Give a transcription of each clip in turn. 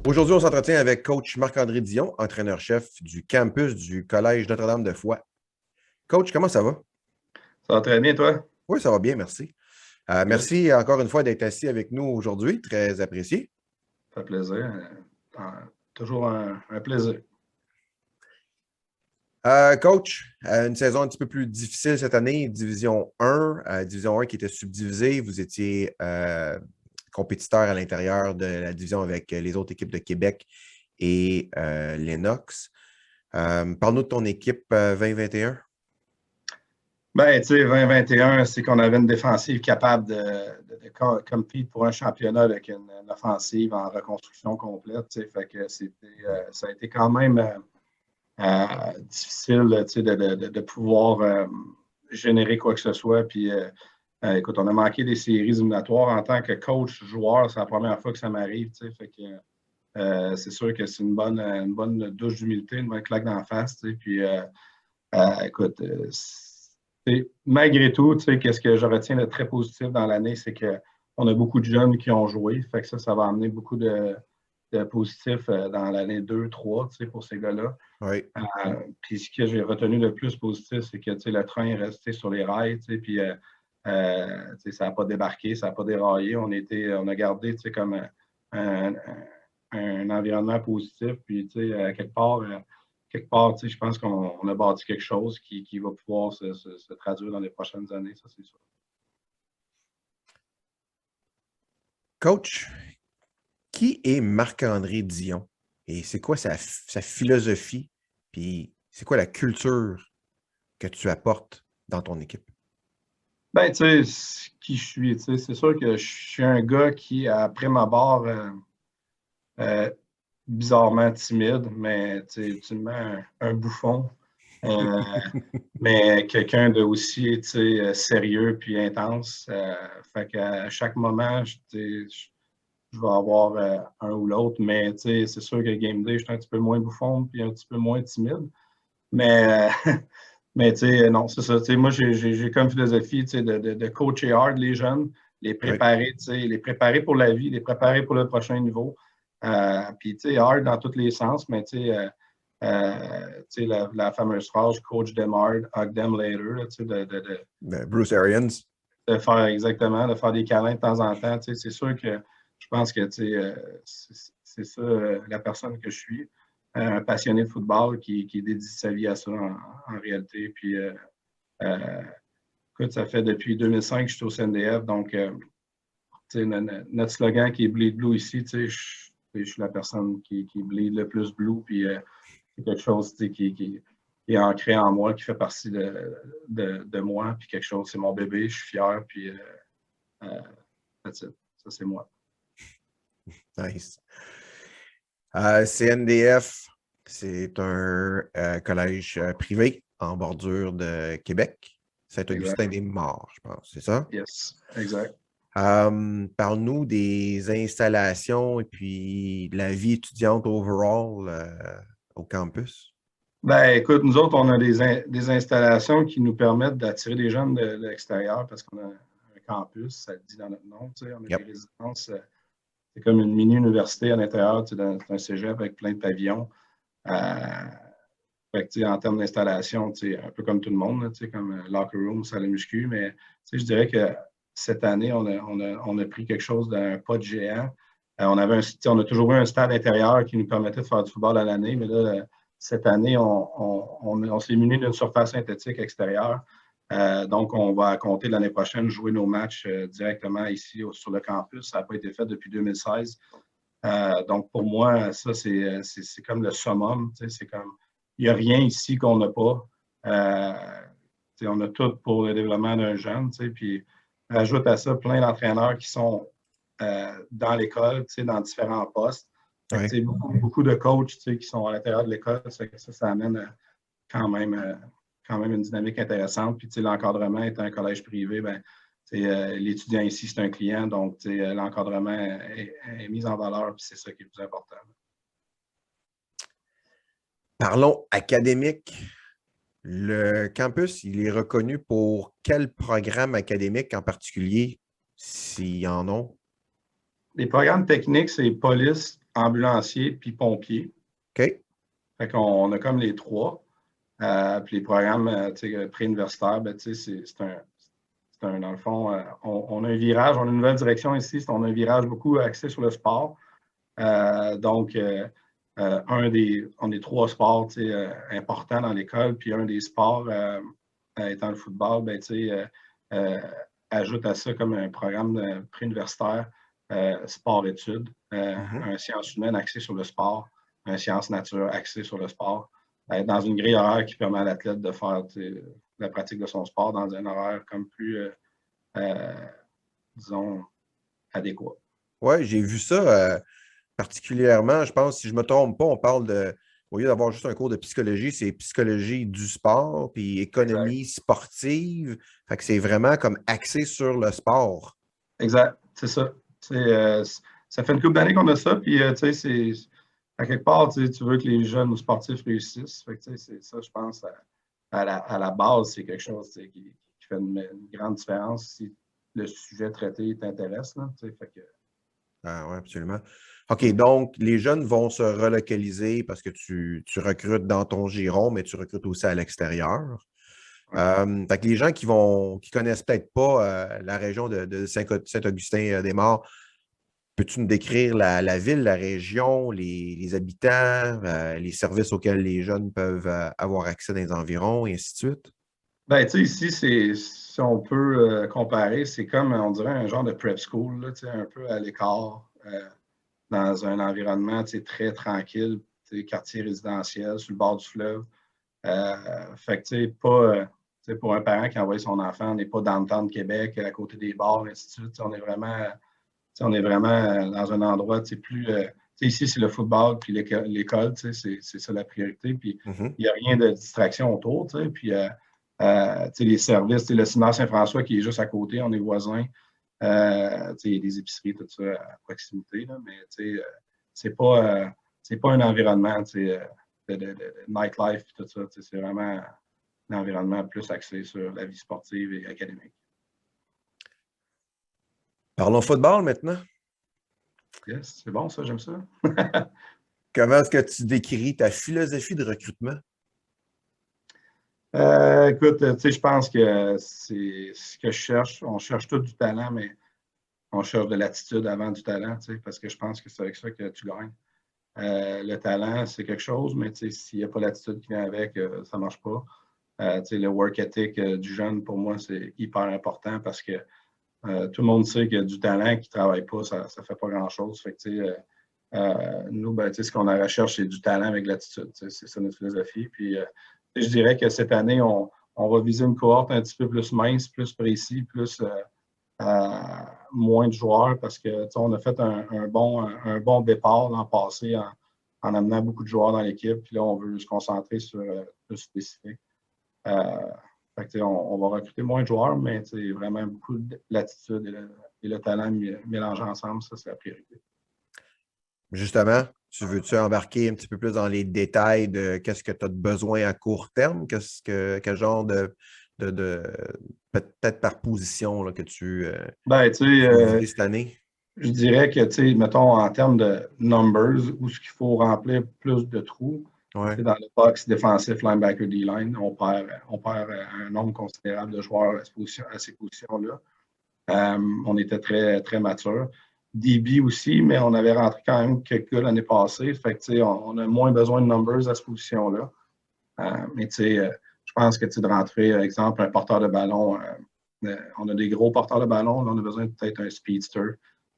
Aujourd'hui, on s'entretient avec coach Marc-André Dion, entraîneur-chef du campus du Collège Notre-Dame-de-Foix. Coach, comment ça va? Ça va très bien, toi? Oui, ça va bien, merci. Good. Merci encore une fois d'être assis avec nous aujourd'hui, très apprécié. Ça fait plaisir. Toujours un plaisir. Coach, une saison un petit peu plus difficile cette année, Division 1 qui était subdivisée. Vous étiez compétiteur à l'intérieur de la division avec les autres équipes de Québec et Lennox. Parle-nous de ton équipe 2021. Ben, tu sais, 2021, c'est qu'on avait une défensive capable de compete pour un championnat avec une offensive en reconstruction complète. Tu sais, fait que ça a été quand même difficile, tu sais, de pouvoir générer quoi que ce soit. Puis, écoute, on a manqué des séries éliminatoires en tant que coach, joueur. C'est la première fois que ça m'arrive. Tu sais, fait que c'est sûr que c'est une bonne douche d'humilité, une bonne claque d'en face. Tu sais, puis, écoute, malgré tout, tu sais, qu'est-ce que je retiens de très positif dans l'année, c'est qu'on a beaucoup de jeunes qui ont joué. Fait que ça va amener beaucoup de positifs dans l'année 2, 3, tu sais, pour ces gars-là. Oui. Puis ce que j'ai retenu le plus positif, c'est que tu sais, le train est resté sur les rails, tu sais, puis tu sais, ça n'a pas débarqué, ça n'a pas déraillé. On a gardé tu sais, comme un, un environnement positif. Puis tu sais, quelque part tu sais, je pense qu'on a bâti quelque chose qui va pouvoir se traduire dans les prochaines années, ça c'est sûr. Coach, qui est Marc-André Dion? Et c'est quoi sa philosophie? Puis c'est quoi la culture que tu apportes dans ton équipe? Ben, tu sais, qui je suis, tu sais, c'est sûr que je suis un gars qui, après ma barre, euh, bizarrement timide, mais tu sais, ultimement un bouffon. Euh, mais quelqu'un de aussi tu sais, sérieux puis intense. Fait qu'à chaque moment, je vais avoir un ou l'autre, mais tu sais, c'est sûr que Game Day, je suis un petit peu moins bouffon puis un petit peu moins timide. Mais, mais tu sais, non, c'est ça. Tu sais, moi, j'ai comme philosophie tu sais, de coacher hard les jeunes, Oui. les préparer pour la vie, les préparer pour le prochain niveau. Puis, tu sais, hard dans tous les sens, mais tu sais, tu sais, la fameuse phrase coach them hard, hug them later, là, tu sais, Bruce Arians. de faire exactement, de faire des câlins de temps en temps. Tu sais, c'est sûr que je pense que tu sais, c'est ça la personne que je suis. Un passionné de football qui dédie sa vie à ça en réalité. Puis, euh, écoute, ça fait depuis 2005 que je suis au CNDF. Donc, tu sais, notre slogan qui est Bleed Blue ici, tu sais, je suis la personne qui bleed le plus blue. Puis, c'est quelque chose tu sais, qui est ancré en moi, qui fait partie de moi. Puis, quelque chose, c'est mon bébé, je suis fier. Puis, that's it. Ça, c'est moi. Nice. CNDF, c'est un collège privé en bordure de Québec. Exact. Saint-Augustin-des-Maures, je pense, c'est ça? Yes, exact. Parle-nous des installations et puis de la vie étudiante overall au campus. Ben, écoute, nous autres, on a des installations qui nous permettent d'attirer des jeunes de l'extérieur parce qu'on a un campus, ça le dit dans notre nom. Tu sais, on a des Yep. résidences, c'est comme une mini-université à l'intérieur, tu sais, d'un cégep avec plein de pavillons. Euh, fait que, tu sais, en termes d'installation, tu sais, un peu comme tout le monde, là, tu sais, comme locker room, salle de muscu, mais tu sais, je dirais que cette année, on a pris quelque chose d'un pas de géant. On a toujours eu un stade intérieur qui nous permettait de faire du football à l'année, mais là, cette année, on s'est muni d'une surface synthétique extérieure. Donc, on va compter l'année prochaine jouer nos matchs directement ici sur le campus. Ça n'a pas été fait depuis 2016. Donc, pour moi, ça, c'est comme le summum. C'est comme, il n'y a rien ici qu'on n'a pas. On a tout pour le développement d'un jeune. Puis, rajoute à ça plein d'entraîneurs qui sont dans l'école, dans différents postes. Ouais. Beaucoup de coachs qui sont à l'intérieur de l'école. Ça amène quand même, quand même une dynamique intéressante. Puis, l'encadrement étant un collège privé, ben, l'étudiant ici, c'est un client, donc l'encadrement est mis en valeur, puis c'est ça qui est le plus important. Parlons académique. Le campus, il est reconnu pour quel programme académique en particulier, s'il y en a? Les programmes techniques, c'est police, ambulancier puis pompier. OK. Fait qu'on a comme les trois. Puis les programmes préuniversitaires, ben, dans le fond, on a un virage, on a une nouvelle direction ici, on a un virage beaucoup axé sur le sport. Donc, on est trois sports importants dans l'école, puis un des sports étant le football, ben, ajoute à ça comme un programme préuniversitaire sport-études, un sciences humaines axé sur le sport, un sciences nature axé sur le sport, dans une grille horaire qui permet à l'athlète de faire la pratique de son sport dans un horaire comme plus, disons, adéquat. Oui, j'ai vu ça particulièrement, je pense, si je ne me trompe pas, on parle de, au lieu d'avoir juste un cours de psychologie, c'est psychologie du sport, puis économie sportive. Fait que c'est vraiment comme axé sur le sport. Exact, c'est ça. Ça fait une couple d'années qu'on a ça, puis c'est à quelque part, tu veux que les jeunes sportifs réussissent. Fait que, c'est ça, je pense, à la base, c'est quelque chose qui fait une grande différence si le sujet traité t'intéresse. Fait que... Ah oui, absolument. OK, donc les jeunes vont se relocaliser parce que tu recrutes dans ton giron, mais tu recrutes aussi à l'extérieur. Ouais. Fait que les gens qui connaissent peut-être pas la région de Saint-Augustin-des-Maures, peux-tu nous décrire la ville, la région, les habitants, les services auxquels les jeunes peuvent avoir accès dans les environs, et ainsi de suite? Ben, tu sais, ici, si on peut comparer, c'est comme, on dirait, un genre de prep school, là, un peu à l'écart, dans un environnement très tranquille, quartier résidentiel, sur le bord du fleuve. Fait que, tu sais, pas, pour un parent qui envoie son enfant, on n'est pas dans le temps de Québec, à côté des bars, et ainsi de suite. On est vraiment dans un endroit plus. Ici, c'est le football, puis l'école, c'est ça la priorité. Puis il n'y a rien de distraction autour. Puis les services, le cinéma Saint-François qui est juste à côté, on est voisins. Il y a des épiceries, tout ça à proximité. Là, mais c'est pas un environnement de nightlife, tout ça. C'est vraiment un environnement plus axé sur la vie sportive et académique. Parlons football maintenant. Yes, c'est bon ça, j'aime ça. Comment est-ce que tu décris ta philosophie de recrutement? Écoute, je pense que c'est ce que je cherche. On cherche tout du talent, mais on cherche de l'attitude avant du talent, parce que je pense que c'est avec ça que tu gagnes. Le talent, c'est quelque chose, mais s'il n'y a pas l'attitude qui vient avec, ça ne marche pas. Le work ethic du jeune, pour moi, c'est hyper important parce que tout le monde sait que du talent qui ne travaille pas, ça ne fait pas grand-chose. Fait que, nous, ce qu'on recherche, c'est du talent avec l'attitude. C'est ça notre philosophie. Puis, je dirais que cette année, on va viser une cohorte un petit peu plus mince, plus précis, plus moins de joueurs parce que on a fait un bon départ l'an passé en amenant beaucoup de joueurs dans l'équipe. Puis là, on veut se concentrer sur plus spécifique. Fait que, on va recruter moins de joueurs, mais vraiment beaucoup de l'attitude et le talent mélangés ensemble, ça, c'est la priorité. Justement, tu veux-tu embarquer un petit peu plus dans les détails de qu'est-ce que tu as de besoin à court terme? Quel genre de peut-être par position là, que tu veux viser cette année? Je dirais que, mettons, en termes de numbers, où ce qu'il faut remplir plus de trous, Ouais. dans le box défensif, linebacker, D-line, on perd un nombre considérable de joueurs à ces positions-là. On était très, très mature. DB aussi, mais on avait rentré quand même quelques gars l'année passée. Fait que, on a moins besoin de numbers à cette position-là. Mais je pense que de rentrer, par exemple, un porteur de ballon, on a des gros porteurs de ballon, là, on a besoin de peut-être un speedster.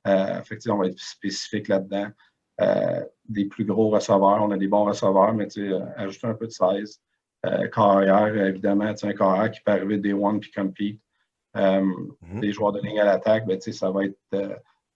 Fait que, on va être spécifique là-dedans. Des plus gros receveurs, on a des bons receveurs, mais ajouter un peu de size. Carrière, évidemment, un carrière qui peut arriver day one puis compete. Des joueurs de ligne à l'attaque, ça va être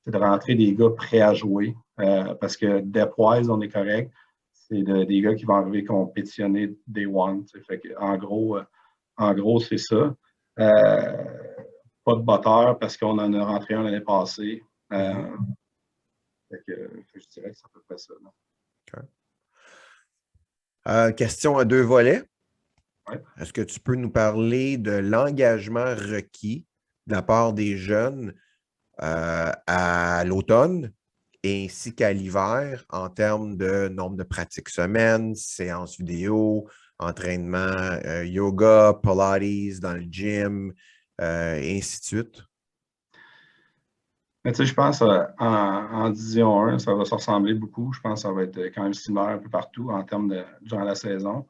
de rentrer des gars prêts à jouer. Parce que depth-wise, on est correct. C'est des gars qui vont arriver compétitionner day one. Fait que, en gros, c'est ça. Pas de batteur parce qu'on en a rentré un l'année passée. Fait que, je dirais que c'est à peu près ça. Okay. Question à deux volets. Ouais. Est-ce que tu peux nous parler de l'engagement requis de la part des jeunes à l'automne ainsi qu'à l'hiver en termes de nombre de pratiques semaine, séances vidéo, entraînement, yoga, Pilates dans le gym, et ainsi de suite? Mais tu sais, je pense en Division 1, ça va se ressembler beaucoup. Je pense que ça va être quand même similaire un peu partout en termes de durant la saison.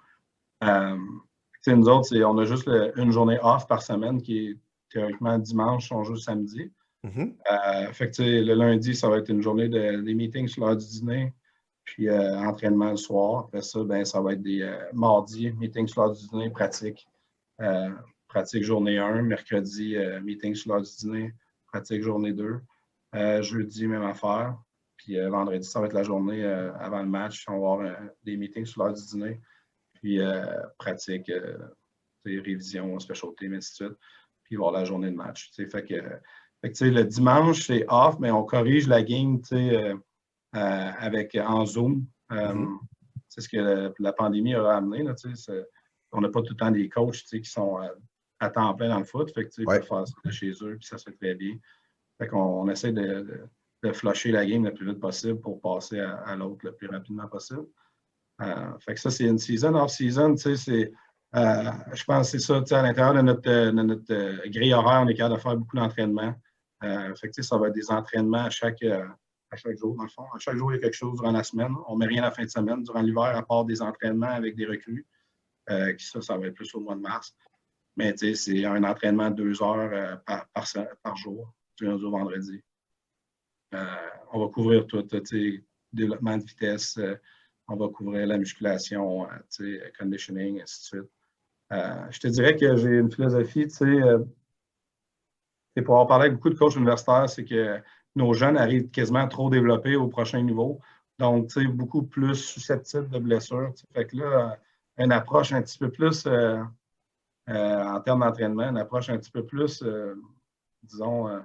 Euh, tu sais, nous autres, on a juste une journée off par semaine qui est théoriquement dimanche, on joue le samedi. Mhm. Fait que tu sais, le lundi, ça va être une journée des meetings sur l'heure du dîner, puis entraînement le soir. Après ça, ben, ça va être des mardis, meetings sur l'heure du dîner, pratique. Euh, pratique journée 1, mercredi, meeting sur l'heure du dîner, pratique journée 2. Jeudi, même affaire. Puis vendredi, ça va être la journée avant le match. On va avoir des meetings sur l'heure du dîner. Puis pratique, révision, specialty, mais ainsi de suite. Puis voir la journée de match. Fait que, le dimanche, c'est off, mais on corrige la game en Zoom. Mhm. C'est ce que la pandémie a amené. Là, on n'a pas tout le temps des coachs qui sont à temps plein dans le foot. Fait que, ils Ouais. peuvent faire ça de chez eux, puis ça se fait très bien. Fait qu'on essaie de flusher la game le plus vite possible pour passer à l'autre le plus rapidement possible. Fait que ça, c'est une season. Off-season, je pense que c'est ça, à l'intérieur de notre grille horaire, on est capable de faire beaucoup d'entraînements. Fait que ça va être des entraînements à chaque jour, dans le fond. À chaque jour, il y a quelque chose durant la semaine. On ne met rien à la fin de semaine. Durant l'hiver, à part des entraînements avec des recrues, ça va être plus au mois de mars. Mais c'est un entraînement de 2 heures par jour, du lundi au vendredi. On va couvrir tout, développement de vitesse, on va couvrir la musculation, conditioning, ainsi de suite. Je te dirais que j'ai une philosophie, pour avoir parlé avec beaucoup de coachs universitaires, c'est que nos jeunes arrivent quasiment trop développés au prochain niveau. Donc, beaucoup plus susceptibles de blessures. Fait que là, une approche un petit peu plus, en termes d'entraînement, une approche un petit peu plus, disons,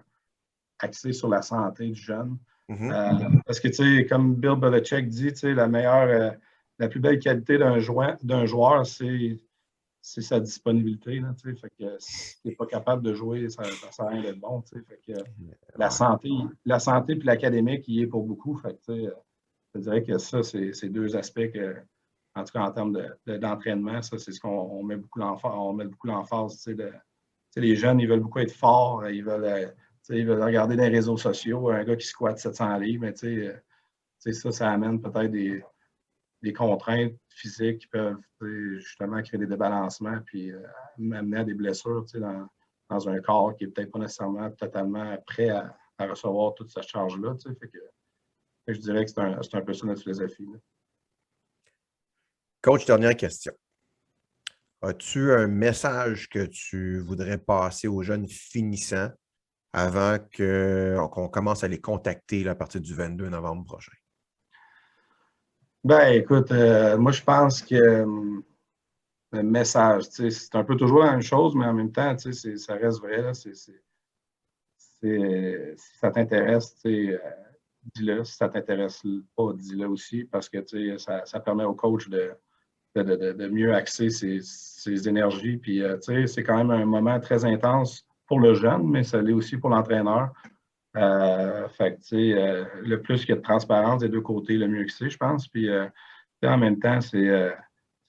axée sur la santé du jeune. Mhm. Parce que, comme Bill Belichick dit, la plus belle qualité d'un joueur, c'est sa disponibilité. Là, fait que si tu n'es pas capable de jouer, ça ne sert à rien d'être bon. Fait que Ouais. la santé et l'académique, il y est pour beaucoup. Fait que, je dirais que ça, c'est deux aspects que, en tout cas en termes d'entraînement, ça, c'est ce qu'on met beaucoup l'emphase. On met beaucoup l'emphase. Les jeunes, ils veulent beaucoup être forts, ils veulent regarder dans les réseaux sociaux un gars qui squatte 700 livres, mais ça amène peut-être des contraintes physiques qui peuvent justement créer des débalancements puis amener à des blessures dans un corps qui n'est peut-être pas nécessairement totalement prêt à recevoir toute cette charge-là. Fait que je dirais que c'est un peu ça notre philosophie. Là. Coach, dernière question. As-tu un message que tu voudrais passer aux jeunes finissants avant qu'on commence à les contacter là, à partir du 22 novembre prochain? Ben, écoute, moi, je pense que le message, c'est un peu toujours la même chose, mais en même temps, ça reste vrai. Là, si ça t'intéresse, dis-le. Si ça ne t'intéresse pas, dis-le aussi, parce que ça permet au coach de mieux axer ses énergies. Puis, c'est quand même un moment très intense pour le jeune, mais ça l'est aussi pour l'entraîneur. Fait que, le plus qu'il y a de transparence des deux côtés, le mieux que c'est, je pense. Puis, en même temps, c'est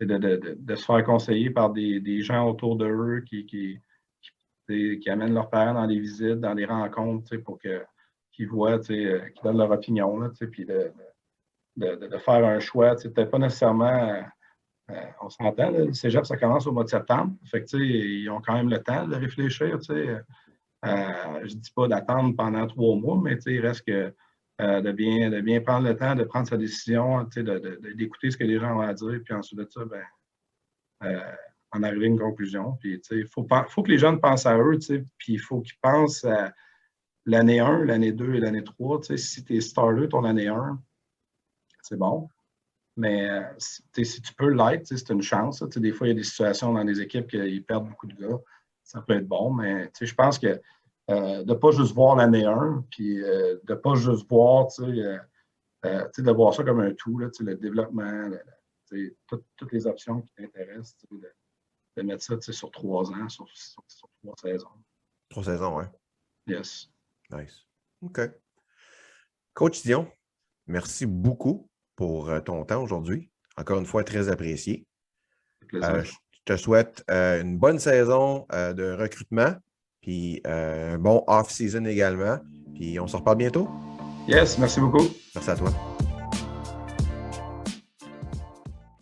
de se faire conseiller par des gens autour d'eux qui amènent leurs parents dans des visites, dans des rencontres, pour qu'ils voient, qu'ils donnent leur opinion, là, puis de faire un choix. Peut-être pas nécessairement, on s'entend, le cégep, ça commence au mois de septembre. Fait que, ils ont quand même le temps de réfléchir. Je ne dis pas d'attendre pendant 3 mois, mais il reste que de bien prendre le temps de prendre sa décision, d'écouter ce que les gens ont à dire, puis ensuite de ça, ben, en arriver à une conclusion. Puis, il faut que les jeunes pensent à eux, puis il faut qu'ils pensent à l'année 1, l'année 2 et l'année 3. Si tu es starter ton année 1, c'est bon. Mais si tu peux l'être, c'est une chance. Des fois, il y a des situations dans des équipes qu'ils perdent beaucoup de gars. Ça peut être bon, mais je pense que de ne pas juste voir l'année 1, puis de ne pas juste voir, de voir ça comme un tout, là, le développement, toutes les options qui t'intéressent, de mettre ça sur 3 ans, sur 3 saisons. 3 saisons, oui. Yes. Nice. OK. Coach Dion, Merci beaucoup pour ton temps aujourd'hui. Encore une fois, très apprécié. Je te souhaite une bonne saison de recrutement, puis un bon off-season également. Puis on se reparle bientôt. Yes, merci beaucoup. Merci à toi.